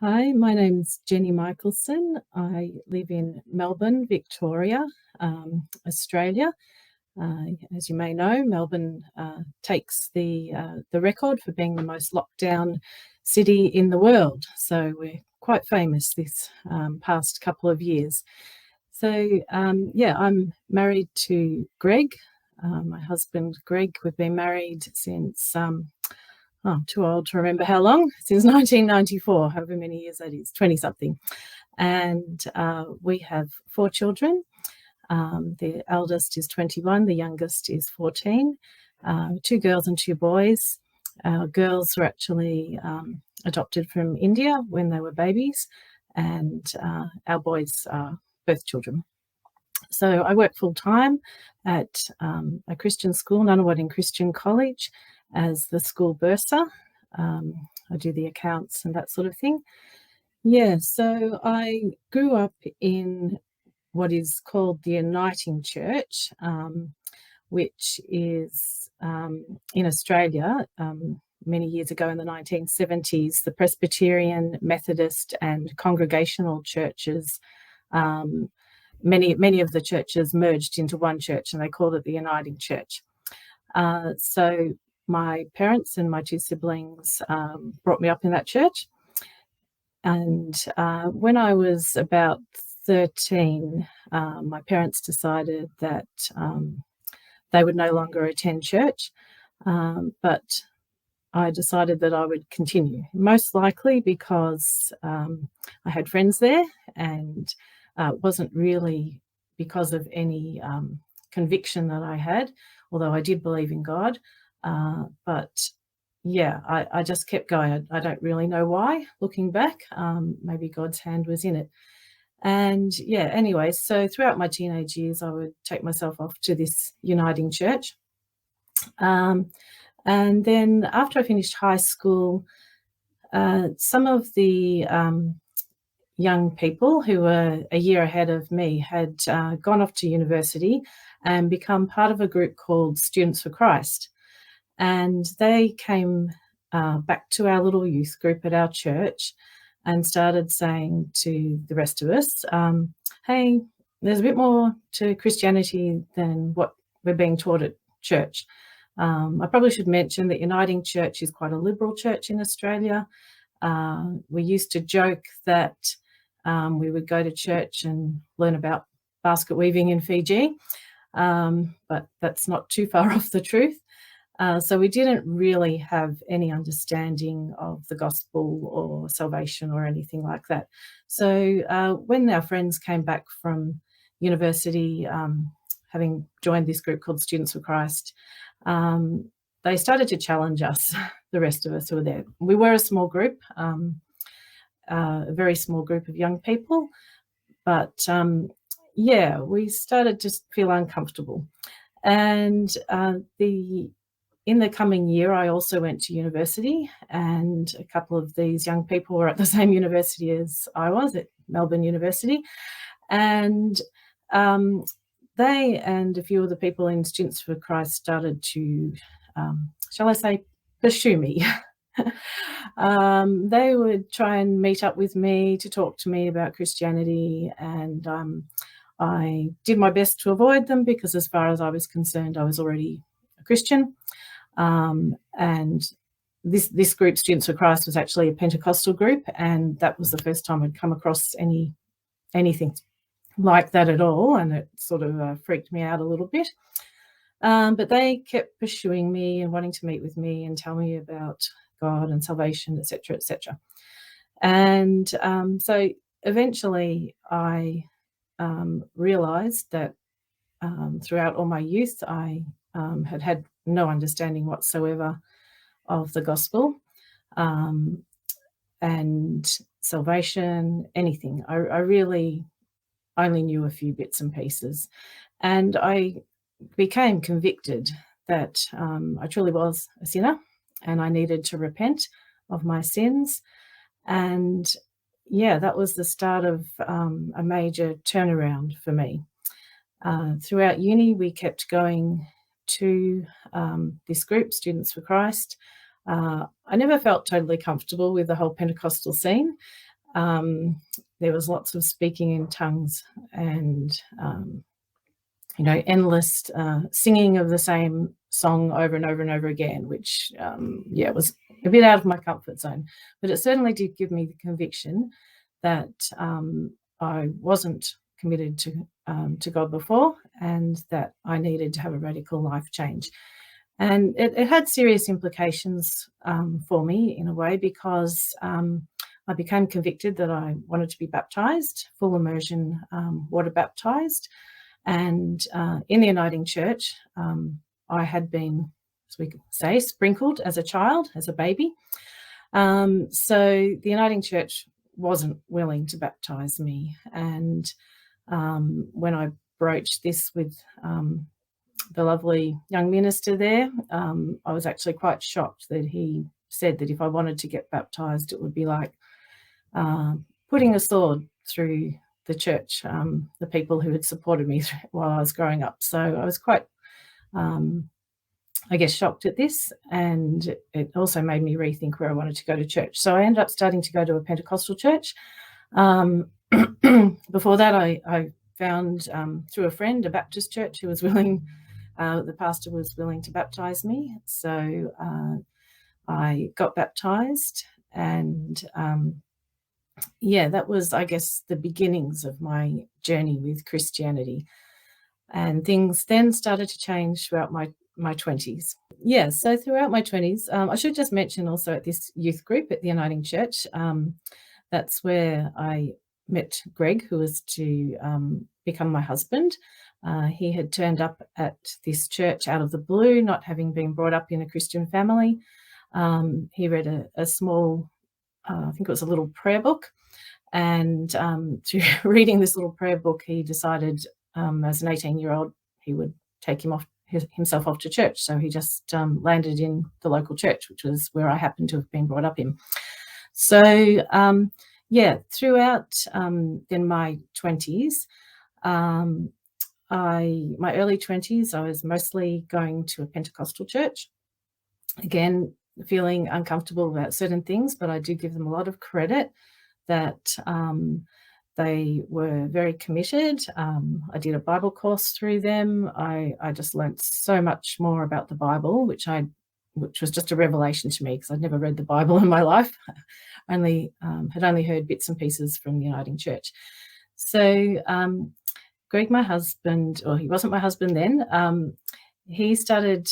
Hi, my name's Jenny Michaelson. I live in Melbourne, Victoria, Australia. As you may know, Melbourne takes the record for being the most locked down city in the world. So we're quite famous this past couple of years. So I'm married to Greg, my husband Greg. We've been married since I'm too old to remember how long, since 1994, however many years that is, 20-something. And we have 4 children. The eldest is 21, the youngest is 14, 2 girls and 2 boys. Our girls were actually adopted from India when they were babies, and our boys are both children. So I work full-time at a Christian school, Nunawading Christian College, as the school bursar. I do the accounts and that sort of thing. Yeah, so I grew up in what is called the Uniting Church, which is in Australia. Many years ago in the 1970s, the Presbyterian, Methodist and Congregational churches, many of the churches merged into one church, and they called it the Uniting Church. So my parents and my 2 siblings brought me up in that church. And when I was about 13, my parents decided that they would no longer attend church, but I decided that I would continue, most likely because I had friends there, and it wasn't really because of any conviction that I had, although I did believe in God. But yeah, I just kept going. I don't really know why, looking back. Maybe God's hand was in it. And yeah, anyway, so throughout my teenage years, I would take myself off to this Uniting Church. And then after I finished high school, some of the young people who were a year ahead of me had gone off to university and become part of a group called Students for Christ. And they came back to our little youth group at our church and started saying to the rest of us, hey, there's a bit more to Christianity than what we're being taught at church. I probably should mention that Uniting Church is quite a liberal church in Australia. We used to joke that we would go to church and learn about basket weaving in Fiji, but that's not too far off the truth. So we didn't really have any understanding of the gospel or salvation or anything like that. So when our friends came back from university, having joined this group called Students for Christ, they started to challenge us, the rest of us who were there. We were a small group, a very small group of young people, but we started to feel uncomfortable. And in the coming year, I also went to university, and a couple of these young people were at the same university as I was, at Melbourne University. And they and a few of the people in Students for Christ started to, shall I say, pursue me. They would try and meet up with me to talk to me about Christianity, and I did my best to avoid them because, as far as I was concerned, I was already a Christian. And this group, Students for Christ, was actually a Pentecostal group, and that was the first time I'd come across anything like that at all, and it sort of freaked me out a little bit. But they kept pursuing me and wanting to meet with me and tell me about God and salvation, etc., etc. And so eventually I realised that throughout all my youth I had no understanding whatsoever of the gospel and salvation, anything. I really only knew a few bits and pieces. And I became convicted that I truly was a sinner and I needed to repent of my sins. And yeah, that was the start of a major turnaround for me. Throughout uni, we kept going to this group, Students for Christ. I never felt totally comfortable with the whole Pentecostal scene. There was lots of speaking in tongues and, endless singing of the same song over and over and over again, which, was a bit out of my comfort zone. But it certainly did give me the conviction that I wasn't committed to God before, and that I needed to have a radical life change. And it had serious implications for me in a way, because I became convicted that I wanted to be baptized, full immersion, water baptized. And in the Uniting Church, I had been, as we could say, sprinkled as a child, as a baby. So the Uniting Church wasn't willing to baptize me. And when I broached this with the lovely young minister there, I was actually quite shocked that he said that if I wanted to get baptized, it would be like putting a sword through the church, the people who had supported me while I was growing up. So I was quite, shocked at this, and it also made me rethink where I wanted to go to church. So I ended up starting to go to a Pentecostal church. Before that, I found through a friend a Baptist church who was willing, the pastor was willing to baptize me. So I got baptized, and that was, I guess, the beginnings of my journey with Christianity. And things then started to change throughout my 20s. Yeah, so throughout my 20s, I should just mention also at this youth group at the Uniting Church, that's where I met Greg, who was to become my husband. He had turned up at this church out of the blue, not having been brought up in a Christian family. He read a small, I think it was a little prayer book. And through reading this little prayer book, he decided as an 18-year-old, he would take himself off to church. So he just landed in the local church, which was where I happened to have been brought up in. So, throughout then my 20s, my early 20s, I was mostly going to a Pentecostal church. Again, feeling uncomfortable about certain things, but I do give them a lot of credit that they were very committed. I did a Bible course through them. I just learnt so much more about the Bible, which was just a revelation to me, because I'd never read the Bible in my life. Had only heard bits and pieces from the Uniting Church. So Greg, my husband, or he wasn't my husband then, he started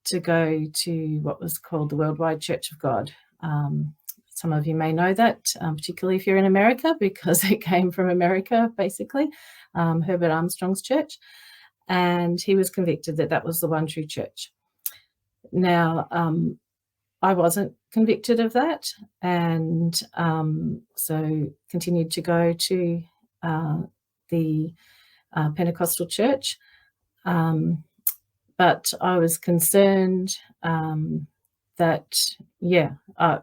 to go to what was called the Worldwide Church of God. Some of you may know that, particularly if you're in America, because it came from America, basically, Herbert Armstrong's church. And he was convicted that that was the one true church. Now, I wasn't convicted of that, and so continued to go to the Pentecostal church. But I was concerned that,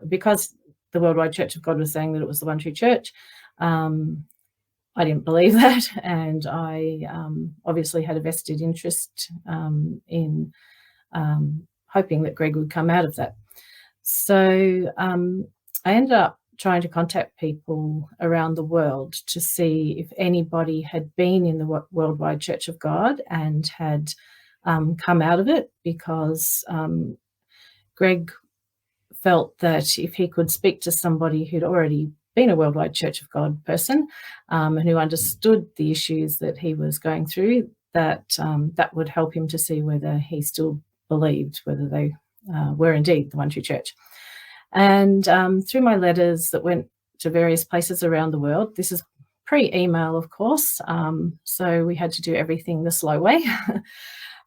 because the Worldwide Church of God was saying that it was the one true church, I didn't believe that, and I obviously had a vested interest in hoping that Greg would come out of that. So I ended up trying to contact people around the world to see if anybody had been in the Worldwide Church of God and had come out of it, because Greg felt that if he could speak to somebody who'd already been a Worldwide Church of God person and who understood the issues that he was going through, that that would help him to see whether he still believed, whether they were indeed the one true church. And through my letters that went to various places around the world, this is pre-email, of course, so we had to do everything the slow way.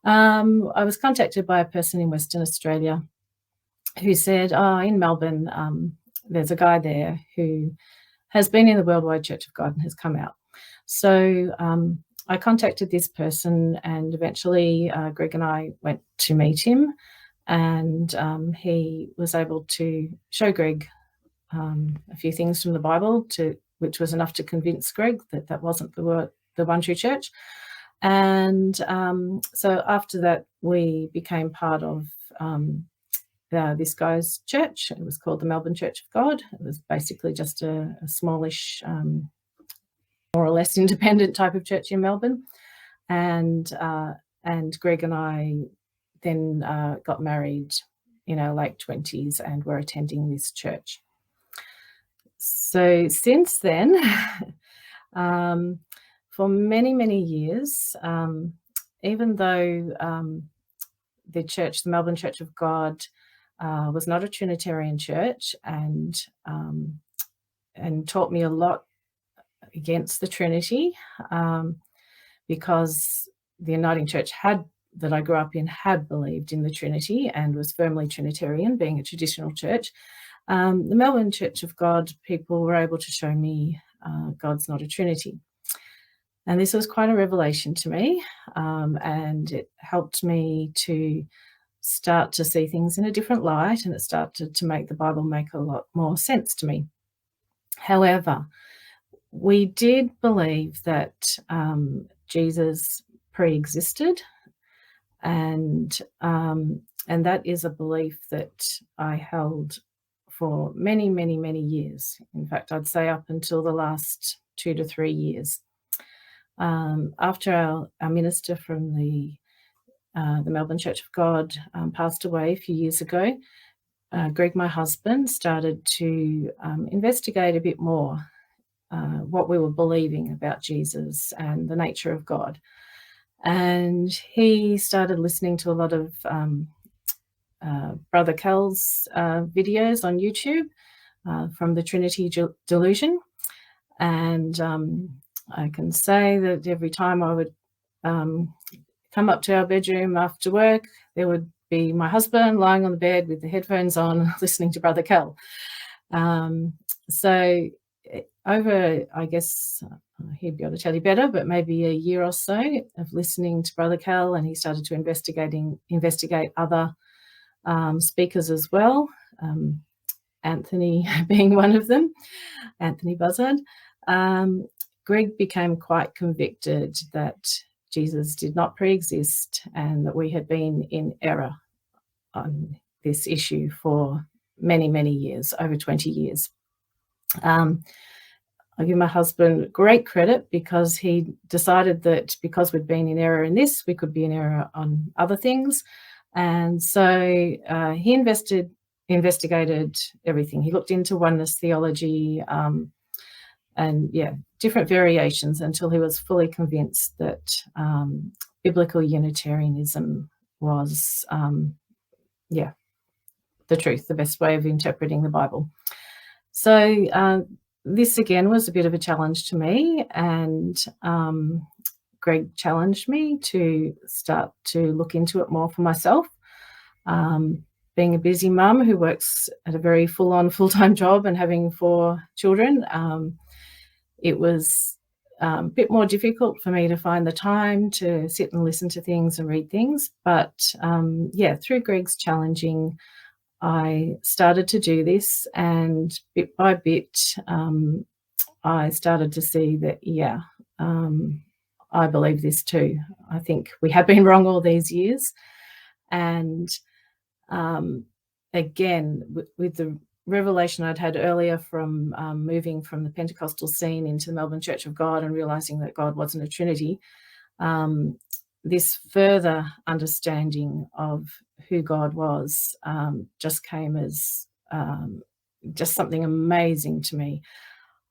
I was contacted by a person in Western Australia who said, in Melbourne, there's a guy there who has been in the Worldwide Church of God and has come out. So I contacted this person, and eventually Greg and I went to meet him, and he was able to show Greg a few things from the Bible, which was enough to convince Greg that that wasn't the one true church. And so after that, we became part of this guy's church. It was called the Melbourne Church of God. It was basically just a smallish, more or less independent type of church in Melbourne. And Greg and I then got married in our late 20s and were attending this church. So since then, for many, many years, even though the Melbourne Church of God, was not a Trinitarian church and taught me a lot against the Trinity, because the Uniting Church that I grew up in had believed in the Trinity and was firmly Trinitarian, being a traditional church. The Melbourne Church of God people were able to show me God's not a Trinity. And this was quite a revelation to me, and it helped me to start to see things in a different light, and it started to make the Bible make a lot more sense to me. However, we did believe that Jesus pre-existed, and that is a belief that I held for many, many, many years. In fact, I'd say up until the last 2 to 3 years. After our minister from the Melbourne Church of God passed away a few years ago, Greg, my husband, started to investigate a bit more what we were believing about Jesus and the nature of God. And he started listening to a lot of Brother Cal's videos on YouTube from the Trinity Delusion. And I can say that every time I would come up to our bedroom after work, there would be my husband lying on the bed with the headphones on, listening to Brother Cal. So over, I guess, he'd be able to tell you better, but maybe a year or so of listening to Brother Cal, and he started to investigate other speakers as well, Anthony being one of them, Anthony Buzzard. Greg became quite convicted that Jesus did not pre-exist and that we had been in error on this issue for many, many years, over 20 years. I give my husband great credit because he decided that because we'd been in error in this, we could be in error on other things. And so he investigated everything. He looked into oneness theology, and different variations until he was fully convinced that biblical Unitarianism was, the truth, the best way of interpreting the Bible. So this again was a bit of a challenge to me, and Greg challenged me to start to look into it more for myself. Being a busy mum who works at a very full-time job and having 4 children, it was a bit more difficult for me to find the time to sit and listen to things and read things. But through Greg's challenging, I started to do this, and bit by bit, I started to see that, I believe this too. I think we have been wrong all these years. And again, with the revelation I'd had earlier from moving from the Pentecostal scene into the Melbourne Church of God and realising that God wasn't a Trinity, this further understanding of who God was just came as just something amazing to me.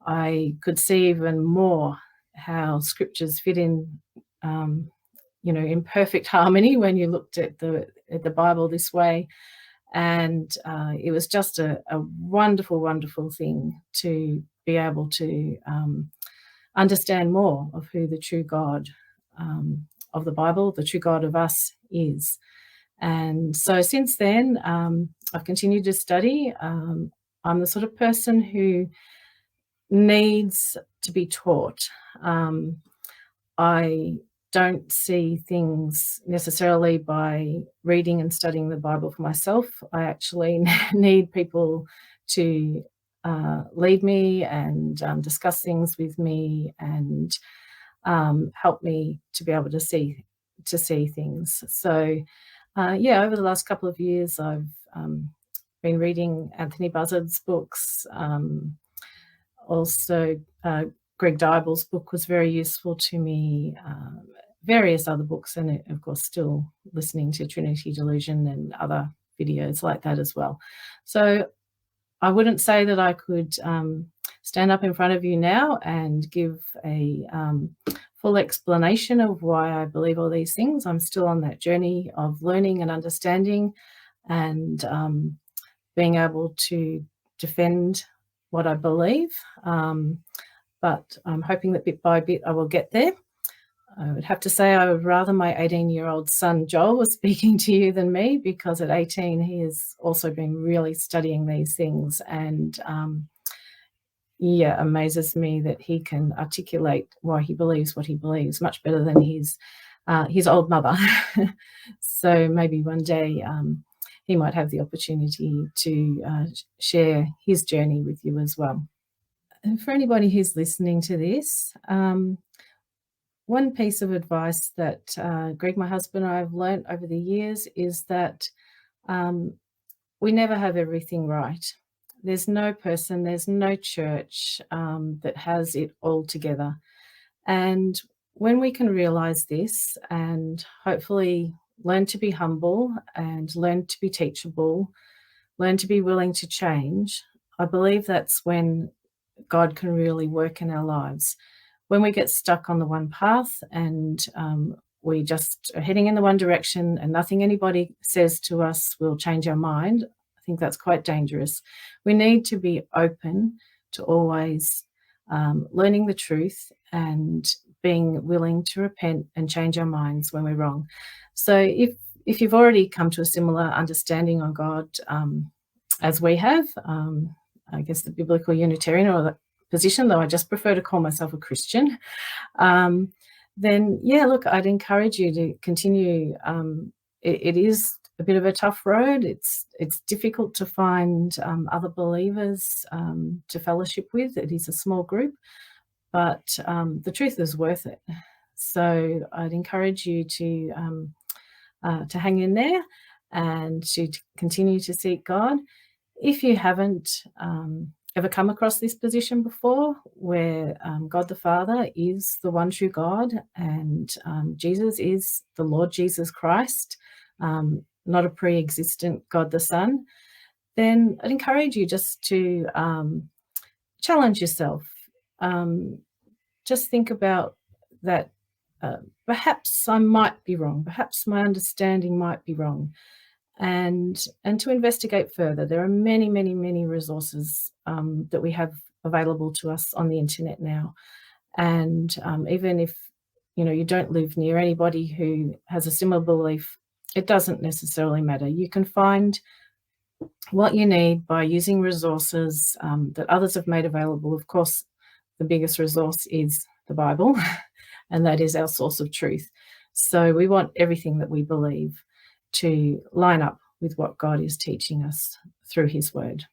I could see even more how scriptures fit in, in perfect harmony when you looked at the Bible this way. And it was just a wonderful, wonderful thing to be able to understand more of who the true God of the Bible, the true God of us, is. And so since then, I've continued to study. I'm the sort of person who needs to be taught. I don't see things necessarily by reading and studying the Bible for myself. I actually need people to lead me and discuss things with me and help me to be able to see things. So over the last couple of years, I've been reading Anthony Buzzard's books. Also, Greg Dybel's book was very useful to me. Various other books, and of course, still listening to Trinity Delusion and other videos like that as well. So I wouldn't say that I could stand up in front of you now and give a full explanation of why I believe all these things. I'm still on that journey of learning and understanding and being able to defend what I believe. But I'm hoping that bit by bit I will get there. I would have to say I would rather my 18-year-old son Joel was speaking to you than me, because at 18 he has also been really studying these things, and amazes me that he can articulate why he believes what he believes much better than his old mother. So maybe one day he might have the opportunity to share his journey with you as well. And for anybody who's listening to this, one piece of advice that Greg, my husband, and I have learnt over the years is that we never have everything right. There's no person, there's no church that has it all together. And when we can realise this and hopefully learn to be humble and learn to be teachable, learn to be willing to change, I believe that's when God can really work in our lives. When we get stuck on the one path and we just are heading in the one direction and nothing anybody says to us will change our mind, I think that's quite dangerous. We need to be open to always learning the truth and being willing to repent and change our minds when we're wrong. So if you've already come to a similar understanding on God as we have, I guess the biblical Unitarian or the position, though I just prefer to call myself a Christian, then look, I'd encourage you to continue. It is a bit of a tough road. It's difficult to find other believers to fellowship with. It is a small group, but the truth is worth it. So I'd encourage you to hang in there and to continue to seek God. If you haven't ever come across this position before, where God the Father is the one true God and Jesus is the Lord Jesus Christ, not a pre-existent God the Son, then I'd encourage you just to challenge yourself. Just think about that. Perhaps I might be wrong. Perhaps my understanding might be wrong. And to investigate further. There are many, many, many resources that we have available to us on the internet now. And even if you don't live near anybody who has a similar belief, it doesn't necessarily matter. You can find what you need by using resources that others have made available. Of course, the biggest resource is the Bible, and that is our source of truth. So we want everything that we believe to line up with what God is teaching us through his word.